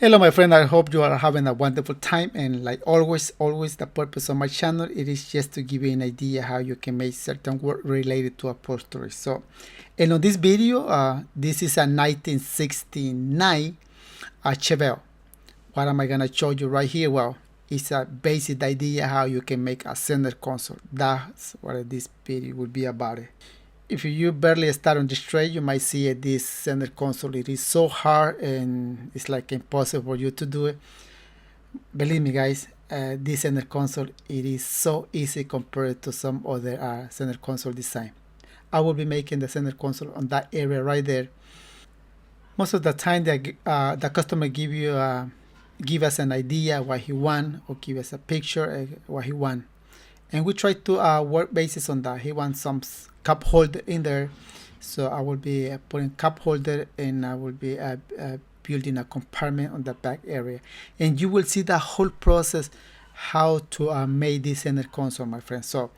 Hello my friend, I hope you are having a wonderful time, and like always the purpose of my channel, it is just to give you an idea how you can make certain work related to upholstery. So, and on this video, this is a 1969 Chevelle. What am I gonna show you right here? Well, it's a basic idea how you can make a center console. That's what this video will be about it. If you barely start on this trade, you might see this center console. It is so hard and it's like impossible for you to do it. Believe me guys, this center console, it is so easy compared to some other center console design. I will be making the center console on that area right there. Most of the time the customer give us an idea what he want, or give us a picture what he want, and we try to work basis on that. He wants some cup holder in there, so I will be putting cup holder, and I will be building a compartment on the back area, and you will see the whole process how to make this center console, my friend. So,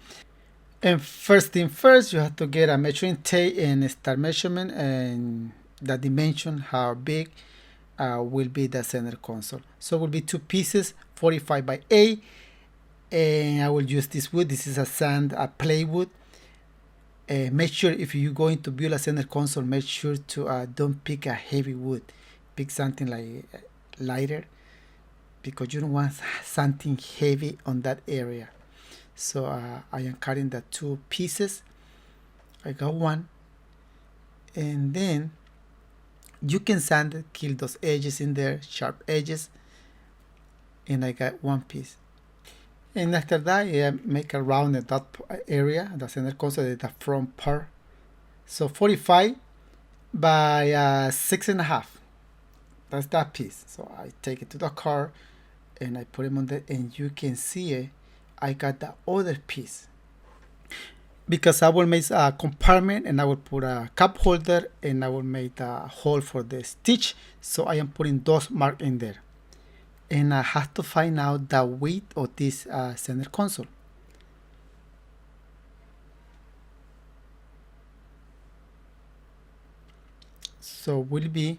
and first thing first, you have to get a measuring tape and start measurement and the dimension how big will be the center console. So it will be two pieces, 45 by 8, and I will use this wood. This is a sand plywood. Make sure if you're going to build a center console, make sure to don't pick a heavy wood. Pick something like lighter, because you don't want something heavy on that area. So I am cutting the two pieces. I got one, and then you can sand it, kill those edges in there, sharp edges, and I got one piece. And after that, I make a round in that area, the center console, the front part. So 45 by 6.5. That's that piece. So I take it to the car and I put it on there, and you can see it. I got the other piece, because I will make a compartment and I will put a cup holder and I will make the hole for the stitch. So I am putting those marks in there, and I have to find out the width of this center console. So will be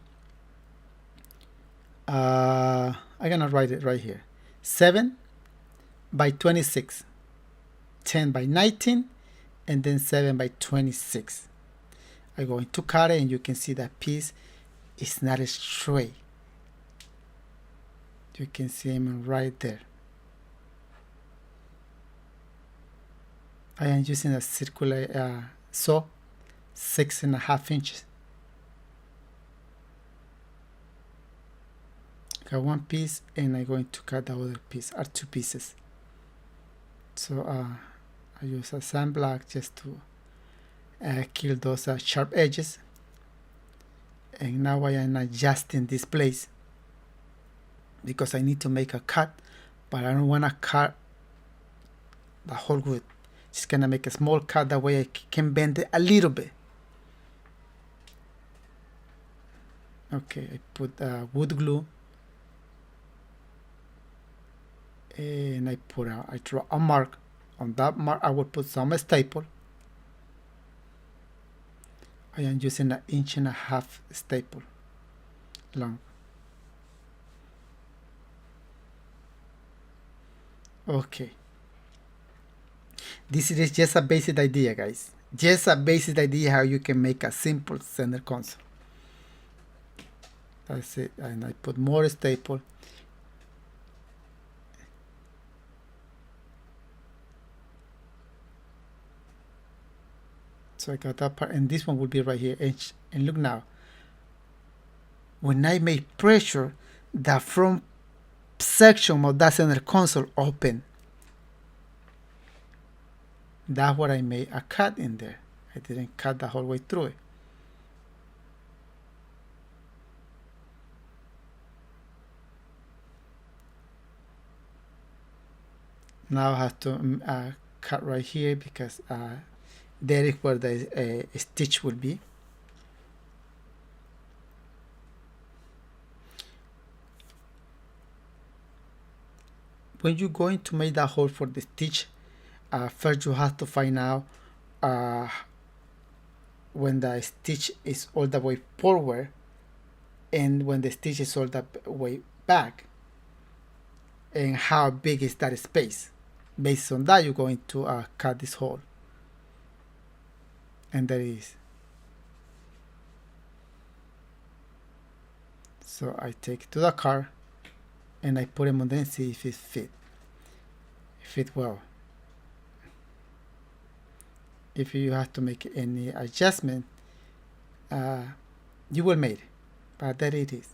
I'm gonna write it right here: 7 by 26, 10 by 19, and then 7 by 26. I'm going to cut it, and you can see that piece is not straight. You can see him right there. I am using a circular saw, 6.5 inches. Got one piece, and I'm going to cut the other piece, or two pieces. So I use a sand block just to kill those sharp edges. And now I am adjusting this place, because I need to make a cut, but I don't want to cut the whole wood. Just gonna make a small cut, that way I can bend it a little bit. Okay, I put wood glue, and I draw a mark. On that mark I will put some staple. I am using an 1.5 inch staple long. Okay, this is just a basic idea, guys. Just a basic idea how you can make a simple center console. That's it. And I put more staple. So I got that part, and this one will be right here. And look now, when I make pressure, the front section of that center console open. That's what I made a cut in there. I didn't cut the whole way through it. Now I have to cut right here, because there is where the stitch will be. When you're going to make that hole for the stitch, first you have to find out when the stitch is all the way forward and when the stitch is all the way back and how big is that space. Based on that, you're going to cut this hole, and there it is. So I take it to the car and I put him on there and see if it fit well. If you have to make any adjustment, you will make it, but there it is.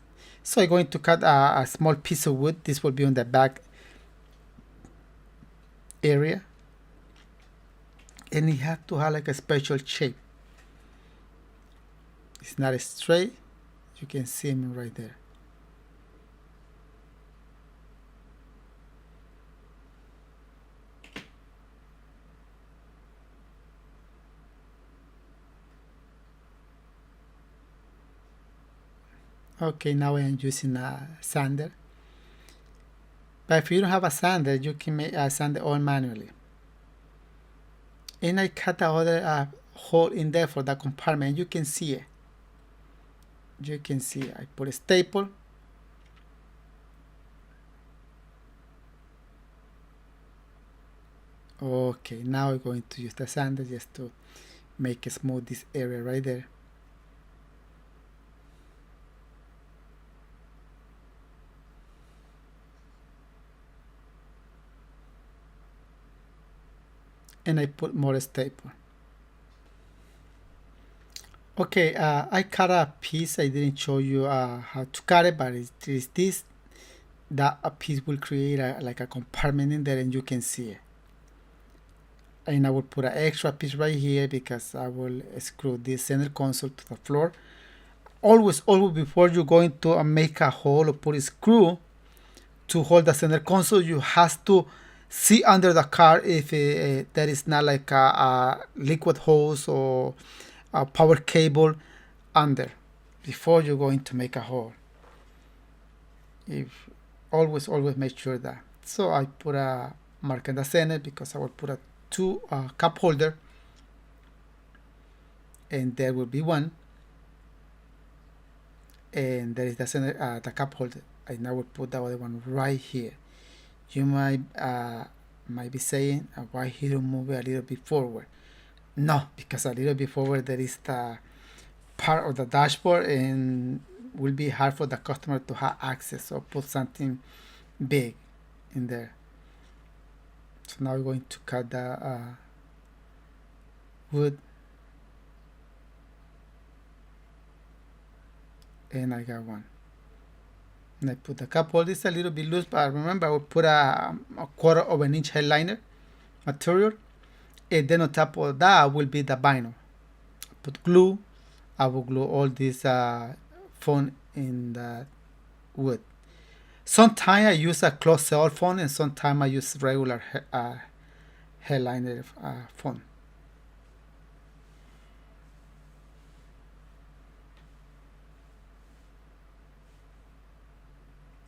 So I'm going to cut a small piece of wood. This will be on the back area, and it has to have like a special shape. It's not straight. You can see him right there. Okay, now I am using a sander. But if you don't have a sander, you can make a sander all manually. And I cut the other hole in there for the compartment. You can see it. You can see I put a staple. Okay, now we're going to use the sander just to make it smooth this area right there. And I put more staple. Okay, I cut a piece. I didn't show you how to cut it, but it is this. That a piece will create like a compartment in there, and you can see it. And I will put an extra piece right here because I will screw this center console to the floor. Always before you're going to make a hole or put a screw to hold the center console, you have to see under the car if there is not like a liquid hose or a power cable under before you're going to make a hole. If always make sure that. So I put a mark in the center because I will put a two cup holder, and there will be one, and there is the center the cup holder, and I will put the other one right here. You might be saying, why he don't move it a little bit forward? No, because a little bit forward there is the part of the dashboard and will be hard for the customer to have access or put something big in there. So now we're going to cut the wood, and I got one. And I put the cup holder. It's a little bit loose, but remember I will put a 1/4 of an inch headliner material, and then on top of that will be the vinyl. I put glue. I will glue all this foam in the wood. Sometimes I use a closed cell foam, and sometimes I use regular headliner foam.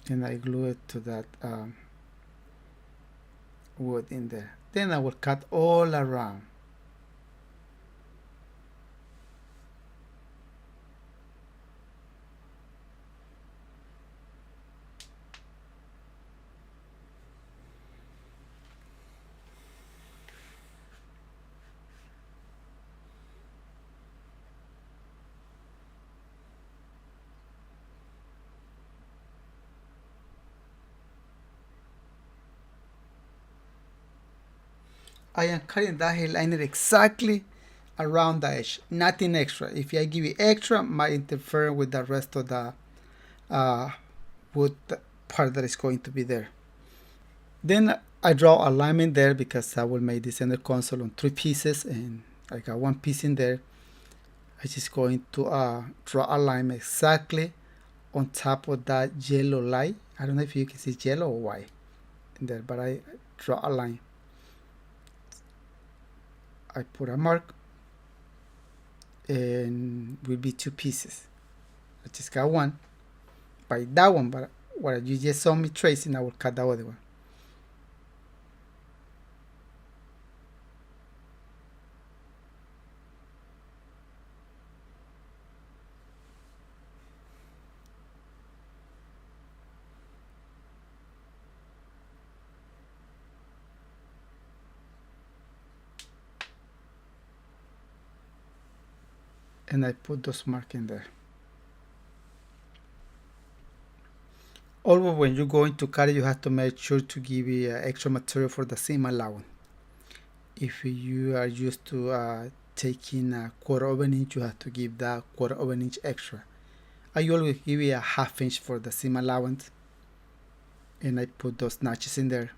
And I glue it to that wood in there. Then I will cut all around. I am cutting that headliner exactly around the edge, nothing extra. If I give you extra, it might interfere with the rest of the wood part that is going to be there. Then I draw alignment there because I will make the center console on 3 pieces, and I got 1 piece in there. I'm just going to draw alignment exactly on top of that yellow light. I don't know if you can see yellow or white in there, but I draw a line. I put a mark, and will be 2 pieces. I just got 1 by that one, but what you just saw me tracing, I will cut the other one. and I put those marks in there. Always when you go into CAD, you have to make sure to give you extra material for the seam allowance. If you are used to taking a 1/4 of an inch, you have to give that 1/4 of an inch extra. I always give you a 1/2 inch for the seam allowance, and I put those notches in there.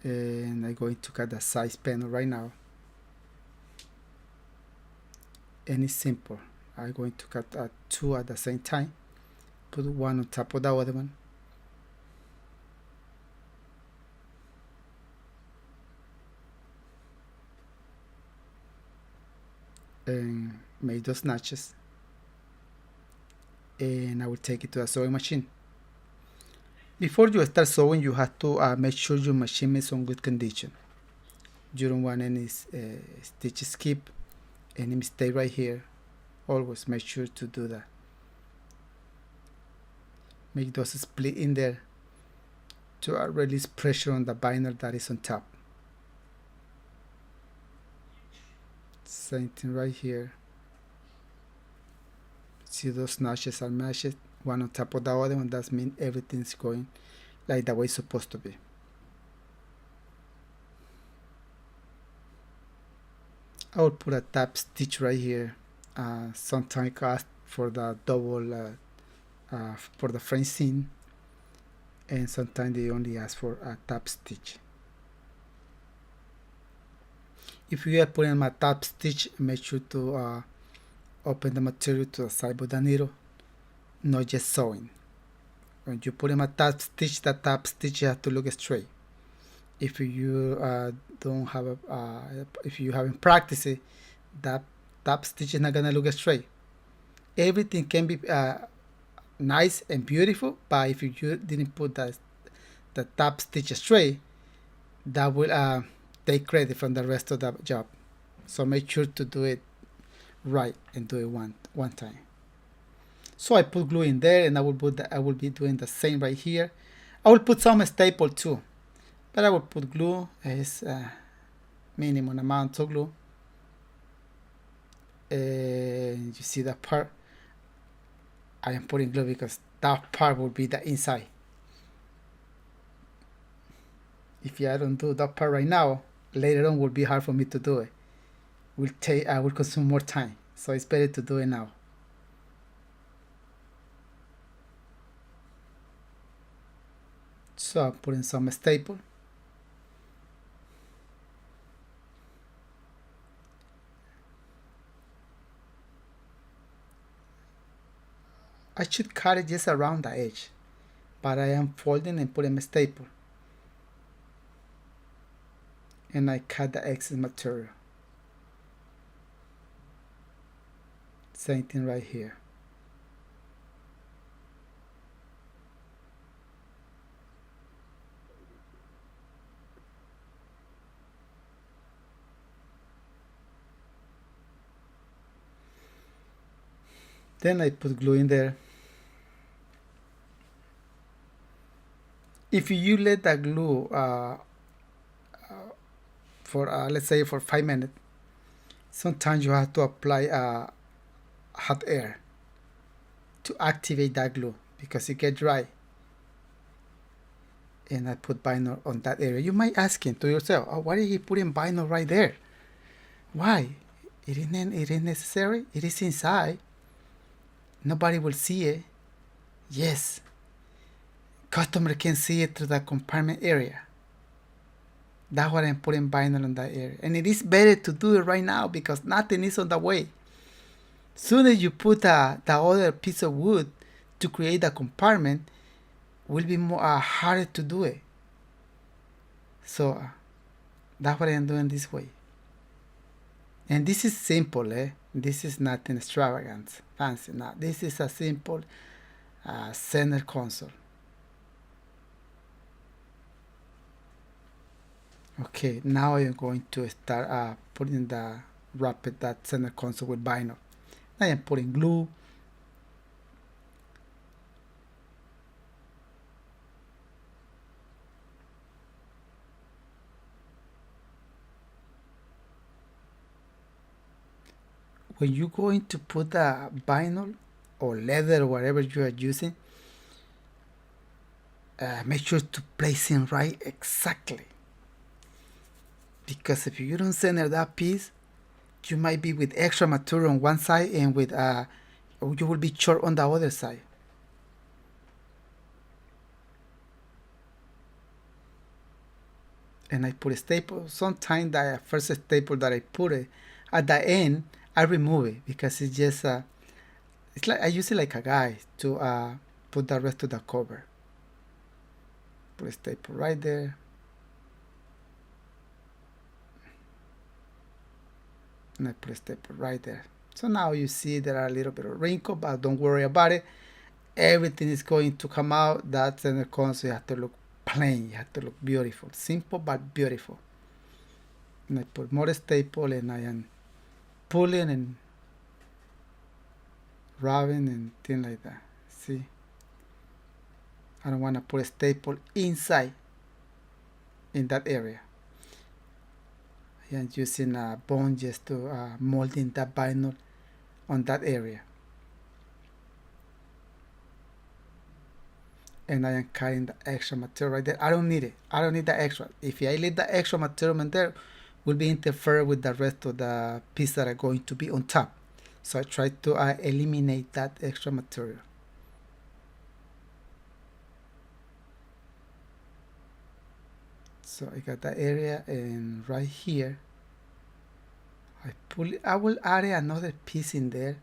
And I'm going to cut the size panel right now. And it's simple. I'm going to cut 2 at the same time. Put one on top of the other one. And make those notches. And I will take it to the sewing machine. Before you start sewing, you have to make sure your machine is in good condition. You don't want any stitches skip, any mistake right here. Always make sure to do that. Make those split in there to release pressure on the vinyl that is on top. Same thing right here. See, those notches are matched, one on top of the other one. That means everything's going like the way it's supposed to be. I will put a top stitch right here. Sometimes ask for the double for the front seam, and sometimes they only ask for a top stitch. If you are putting my top stitch, make sure to open the material to the side of the needle, not just sewing. When you put in a top stitch, the top stitch has to look straight. If you don't have if you haven't practiced it, that top stitch is not gonna look straight. Everything can be nice and beautiful, but if you didn't put the top stitch straight, that will take credit from the rest of the job. So make sure to do it right and do it one time. So I put glue in there, and I will be doing the same right here. I will put some staple too, but I will put glue as minimum amount of glue. And you see that part, I am putting glue because that part will be the inside. If I don't do that part right now, later on will be hard for me to do it. I will consume more time, so it's better to do it now. So I'm putting some staple. I should cut it just around the edge, but I am folding and putting a staple. And I cut the excess material. Same thing right here. Then I put glue in there. If you let the glue for let's say for 5 minutes, sometimes you have to apply hot air to activate that glue because it gets dry. And I put vinyl on that area. You might asking to yourself, oh, why is he putting vinyl right there? Why? It isn't necessary. It is inside. Nobody will see it. Yes. Customer can see it through the compartment area. That's why I'm putting vinyl on that area. And it is better to do it right now because nothing is on the way. Soon as you put the other piece of wood to create the compartment, will be more harder to do it. So that's what I'm doing this way. And this is simple, eh? This is nothing extravagant, fancy. No, this is a simple center console. Okay, now I'm going to start putting that center console with vinyl. I am putting glue. when you're going to put the vinyl or leather or whatever you are using, make sure to place it right exactly, because if you don't center that piece, you might be with extra material on one side and with you will be short on the other side. And I put a staple. Sometimes the first staple that I put it at the end, I remove it because it's just it's like I use it like a guide to put the rest of the cover. Put a staple right there. And I put a staple right there. So now you see there are a little bit of wrinkles, but don't worry about it. Everything is going to come out. That's in the console. You have to look plain. You have to look beautiful. Simple but beautiful. And I put more staple and I am pulling and rubbing and things like that. See? I don't want to put a staple inside in that area. I am using a bone just to molding that vinyl on that area. And I am cutting the extra material right there. I don't need it. I don't need the extra. If I leave the extra material in there, will be interfere with the rest of the piece that are going to be on top. So I try to eliminate that extra material. So I got that area, and right here I pull it. I will add another piece in there.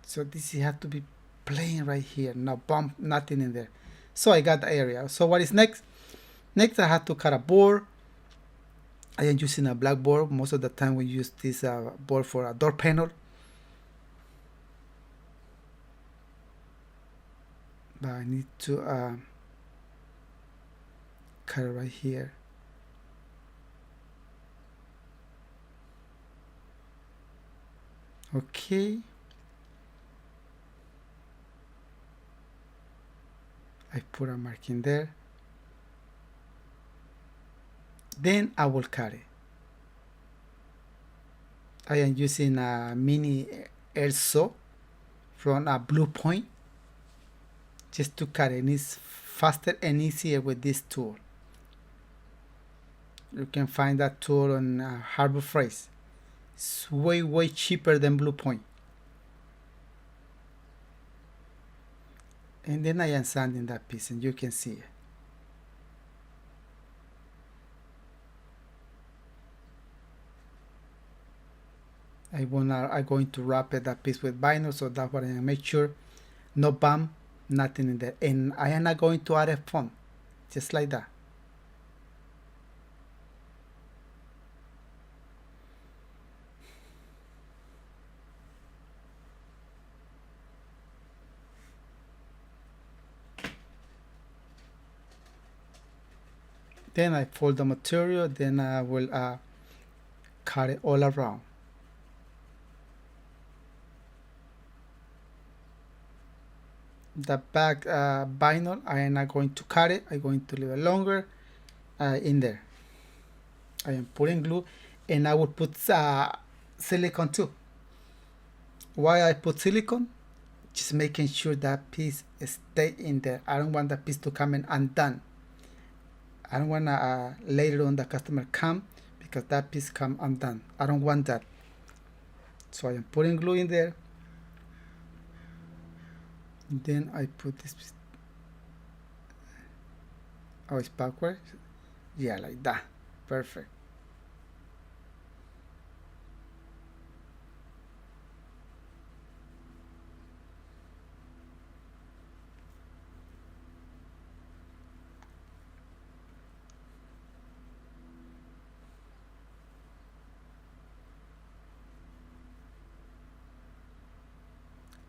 So this has to be plain right here, no bump, nothing in there. So I got the area. So what is next? Next I have to cut a board. I am using a black board. Most of the time we use this board for a door panel. But I need to cut it right here. Okay. I put a mark in there. Then I will cut it. I am using a mini air saw from a Blue Point just to cut it. And it's faster and easier with this tool. You can find that tool on Harbor Freight. It's way cheaper than Blue Point. And then I am sanding that piece, and you can see it. I'm going to wrap that piece with vinyl, so that's what I make sure no bump, nothing in there. And I am not going to add a font, just like that. Then I fold the material, then I will cut it all around. The back vinyl, I am not going to cut it. I'm going to leave it longer in there. I am putting glue, and I will put silicone too. Why I put silicone? Just making sure that piece stay in there. I don't want that piece to come in undone. I don't want to later on the customer come because that piece come undone. I don't want that. So I am putting glue in there. And then I put this piece. Oh, it's backwards? Yeah, like that. Perfect.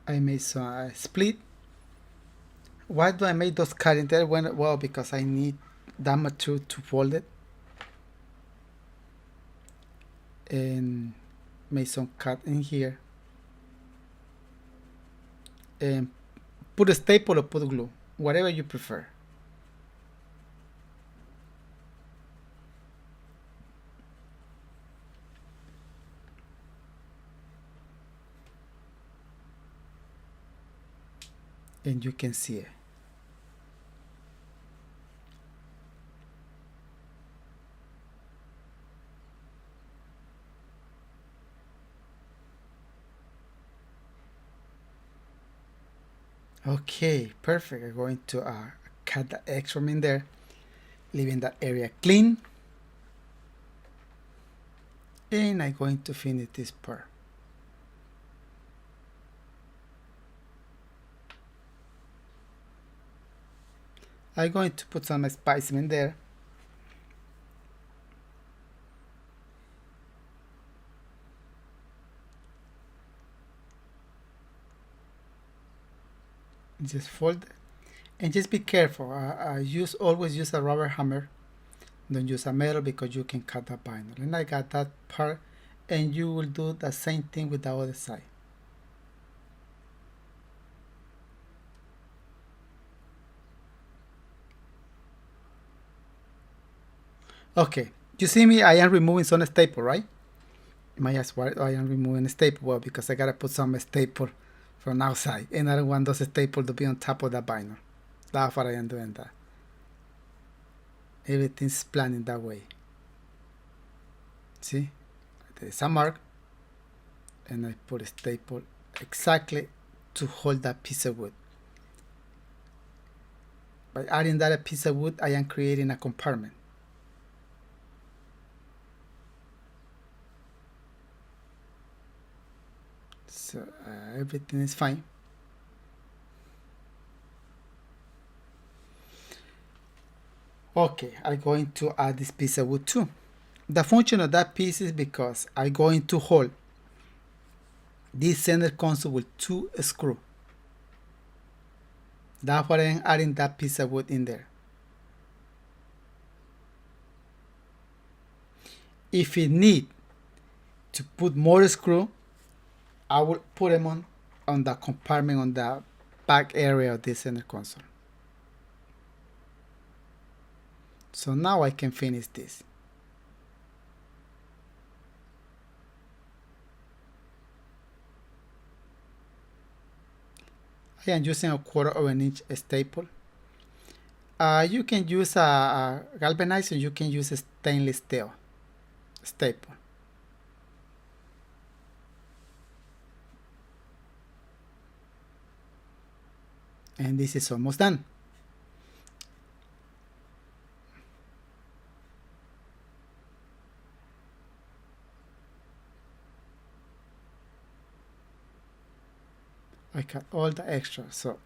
I made some split. Why do I make those cuts in there? Well, because I need that material to fold it. And make some cut in here. And put a staple or put glue, whatever you prefer. and you can see it. Okay, perfect. I'm going to cut the X from in there, leaving that area clean. And I'm going to finish this part. I'm going to put some spice in there. Just fold it. And just be careful. Always use a rubber hammer. Don't use a metal because you can cut the vinyl. And I got that part, and you will do the same thing with the other side. Okay, you see me, I am removing some staple, right? You might ask why I am removing staple. Well, because I gotta put some staple from outside, and I don't want those staples to be on top of the vinyl. That's why I am doing that. Everything's planned that way. See, there's a mark, and I put a staple exactly to hold that piece of wood. By adding that piece of wood, I am creating a compartment. So everything is fine. Okay, I'm going to add this piece of wood too. The function of that piece is because I'm going to hold this center console with 2 screws. That's why I'm adding that piece of wood in there. If you need to put more screw, I will put them on the compartment on the back area of this center console. So now I can finish this. I am using a 1/4 inch staple. You can use a galvanized, or you can use a stainless steel staple. And this is almost done. I cut all the extra. So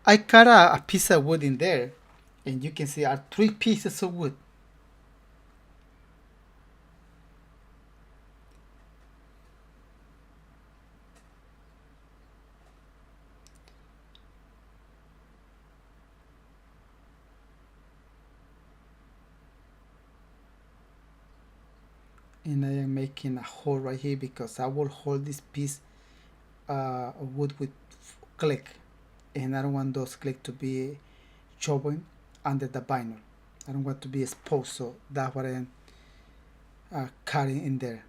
I cut a piece of wood in there, and you can see are 3 pieces of wood. And I am making a hole right here because I will hold this piece of wood with click, and I don't want those click to be showing under the vinyl. I don't want to be exposed, so that's what I am cutting in there.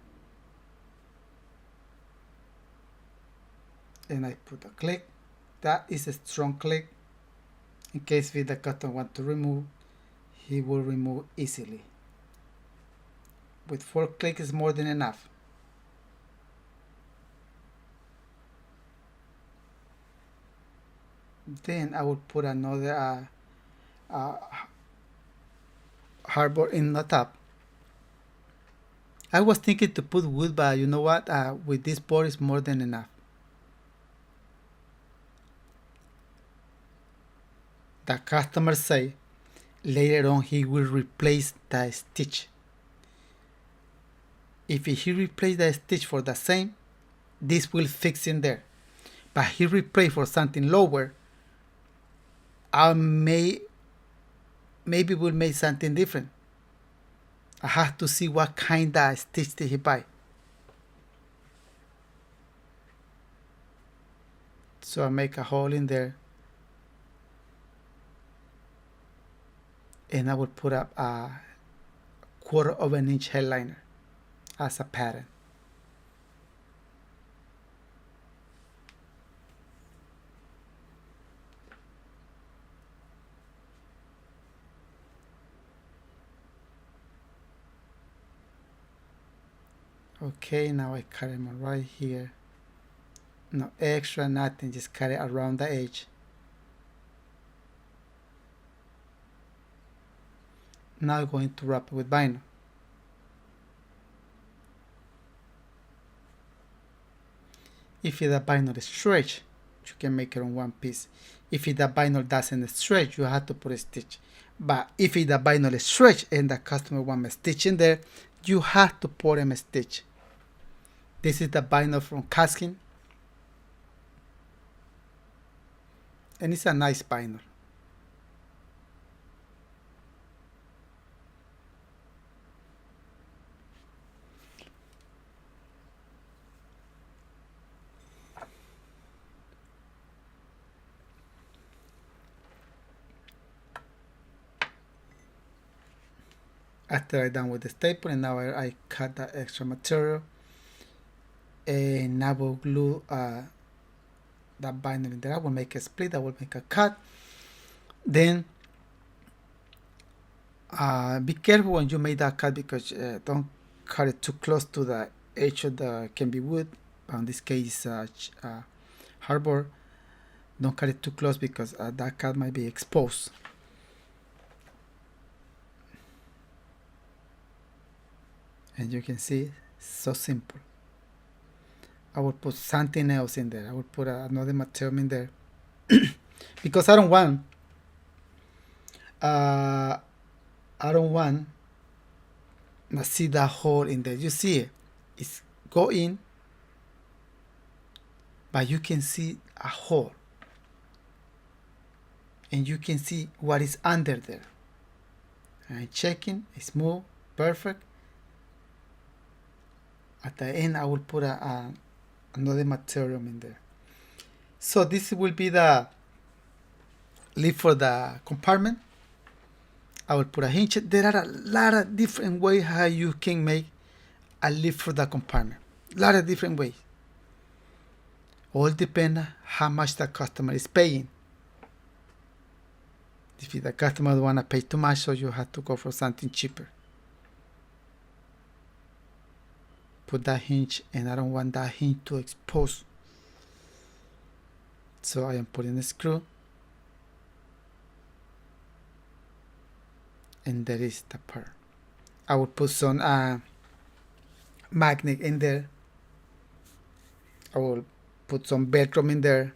And I put a click. That is a strong click. In case the customer want to remove, he will remove easily. With 4 clicks is more than enough. Then I will put another hardboard in the top. I was thinking to put wood, but you know what? With this board is more than enough. The customer say later on he will replace the stitch. If he replace the stitch for the same, this will fix in there. But he replace for something lower, I maybe will make something different. I have to see what kind of stitch did he buy. So I make a hole in there, and I will put up a 1/4 inch headliner as a pattern. Okay, now I cut them right here. No extra, nothing, just cut it around the edge. Now I'm going to wrap it with vinyl. If the vinyl is stretched, you can make it on one piece. If the vinyl doesn't stretch, you have to put a stitch. But if the vinyl is stretched and the customer wants a stitch in there, you have to put him a stitch. This is the vinyl from Caskin, and it's a nice vinyl. After I'm done with the staple, and now I cut the extra material, and I will glue that vinyl in there. I will make a split, I will make a cut. Then be careful when you make that cut, because don't cut it too close to the edge of the can be wood. In this case, hardboard. Don't cut it too close, because that cut might be exposed. And you can see, so simple. I will put something else in there. I will put another material in there because I don't want to see that hole in there. You see it, it's go in, but you can see a hole, and you can see what is under there. I'm checking, it's smooth, perfect. At the end, I will put another material in there. So this will be the lid for the compartment. I will put a hinge. There are a lot of different ways how you can make a lid for the compartment. A lot of different ways. All depends how much the customer is paying. If the customer don't want to pay too much, so you have to go for something cheaper. Put that hinge, and I don't want that hinge to expose. So I am putting a screw, and there is the part. I will put some magnet in there. I will put some Velcro in there.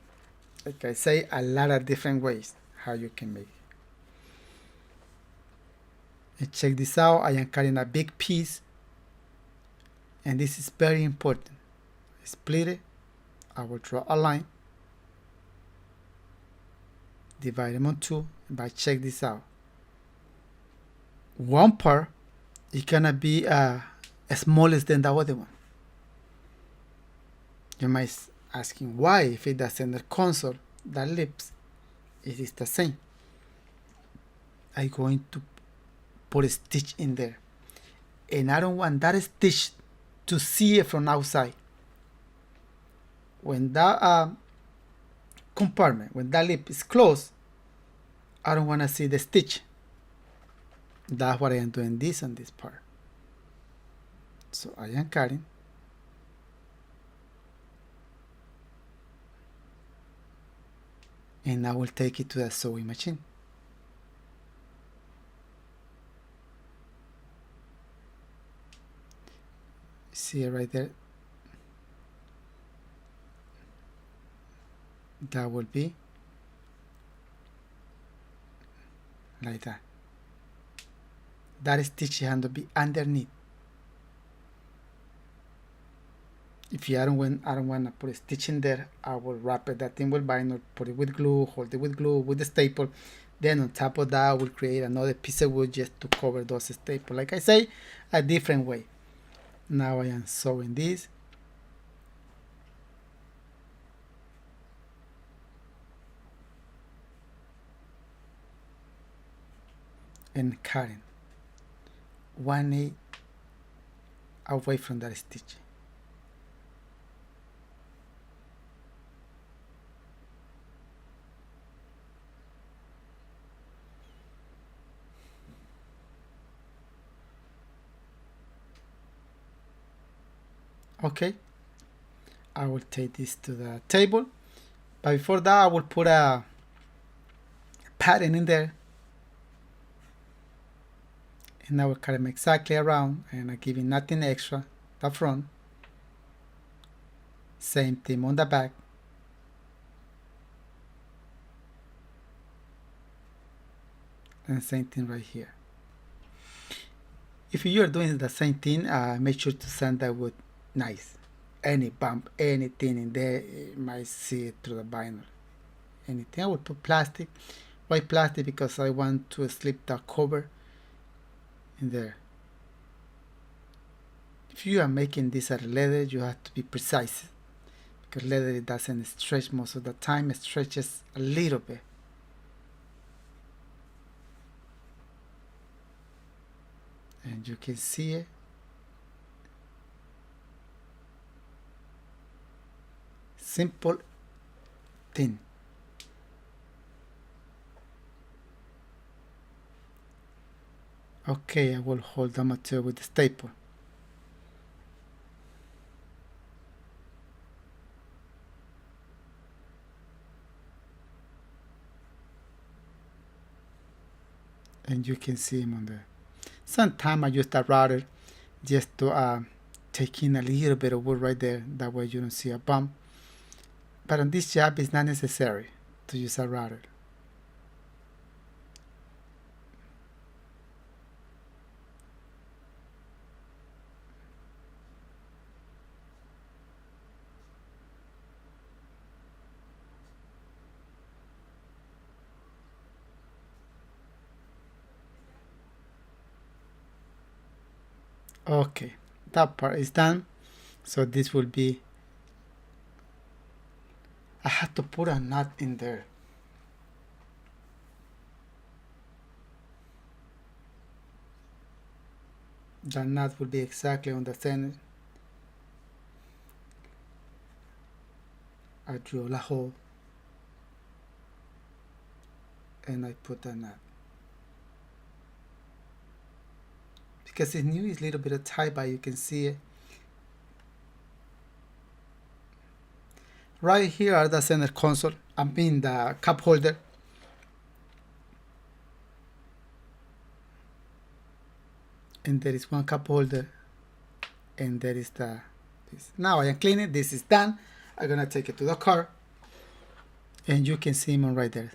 Like I say, a lot of different ways how you can make it. And check this out. I am cutting a big piece, and this is very important. Split it. I will draw a line, divide them on two, but check this out. One part is gonna be smaller than the other one. You might asking why, if it the center console, the lips, it is the same. I'm going to put a stitch in there, and I don't want that stitch to see it from outside. When that compartment, when that lip is closed, I don't want to see the stitch. That's what I am doing this on this part. So I am cutting, and I will take it to the sewing machine. See it right there? That will be like that. That stitch has to be underneath. If I don't want to put a stitch in there, I will wrap it that thing with vinyl, put it with glue, hold it with glue, with the staple. Then on top of that, I will create another piece of wood just to cover those staples. Like I say, a different way. Now I am sewing this. And cutting 1/8 away from that stitch. Okay, I will take this to the table, but before that I will put a pattern in there, and I will cut them exactly around, and I give it nothing extra. The front, same thing on the back, and same thing right here. If you are doing the same thing, make sure to sand that wood nice. Any bump, anything in there, you might see it through the vinyl. Anything. I will put plastic, white plastic, because I want to slip the cover in there. If you are making this out of leather, you have to be precise, because leather, it doesn't stretch most of the time. It stretches a little bit. And you can see it. Simple thing. Okay, I will hold the material with the staple. And you can see him on there. Sometimes I use the router just to take in a little bit of wood right there. That way you don't see a bump. But on this job, it's not necessary to use a router. Okay, that part is done. So this will be, I have to put a knot in there. The knot will be exactly on the center. I drill a hole and I put a knot. Because it's new, it's a little bit of tight, but you can see it. Right here are the center console, I mean the cup holder. And there is one cup holder, and there is this. Now I am cleaning, this is done. I'm gonna take it to the car, and you can see him right there.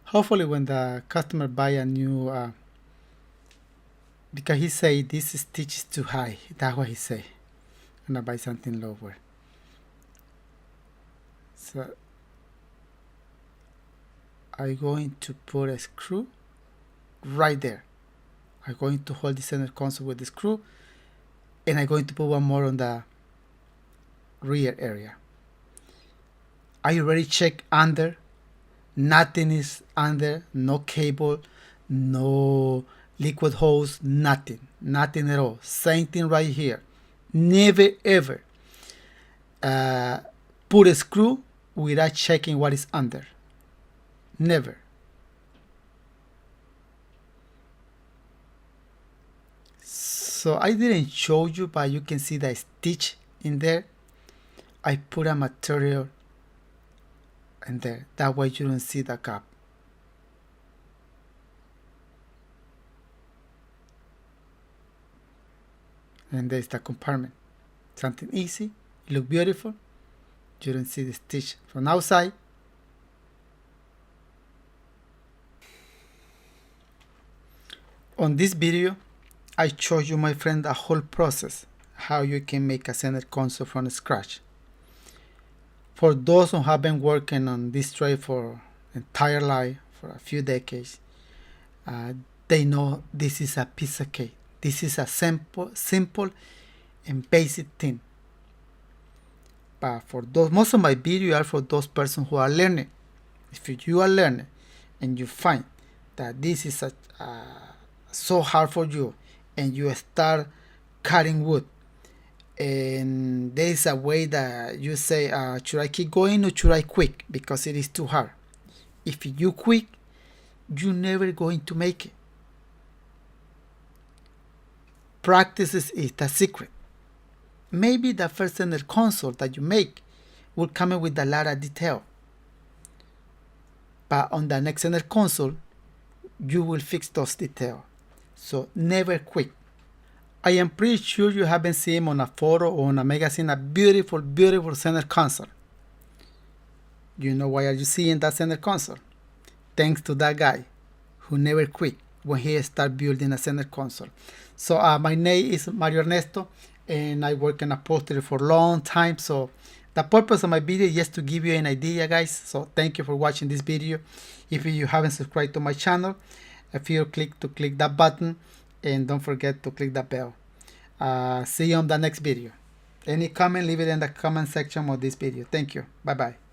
Hopefully when the customer buy a new, because he say this stitch is too high, that's what he say. I'm gonna buy something lower. So I'm going to put a screw right there. I'm going to hold the center console with the screw, and I'm going to put one more on the rear area. I already checked under. Nothing is under, no cable, no liquid hose, nothing at all. Same thing right here. Never ever put a screw without checking what is under. Never. So I didn't show you, but you can see the stitch in there. I put a material in there, that way you don't see the gap. And there's the compartment. Something easy, look beautiful. You don't see the stitch from outside. On this video, I show you, my friend, the whole process, how you can make a center console from scratch. For those who have been working on this trade for entire life, for a few decades, they know this is a piece of cake. This is a simple and basic thing. But for those, most of my videos are for those persons who are learning. If you are learning and you find that this is so hard for you, and you start cutting wood and there is a way that you say, should I keep going or should I quit, because it is too hard. If you quit, you're never going to make it. Practice is the secret. Maybe the first center console that you make will come in with a lot of detail, but on the next center console you will fix those details. So never quit. I am pretty sure you haven't seen on a photo or on a magazine a beautiful, beautiful center console. You know why are you seeing that center console? Thanks to that guy who never quit when he started building a center console. So my name is Mario Ernesto, and I work in upholstery for a long time. So the purpose of my video is just to give you an idea, guys. So thank you for watching this video. If you haven't subscribed to my channel, feel free to click that button, and don't forget to click that bell. See you on the next video. Any comment, leave it in the comment section of this video. Thank you. Bye bye.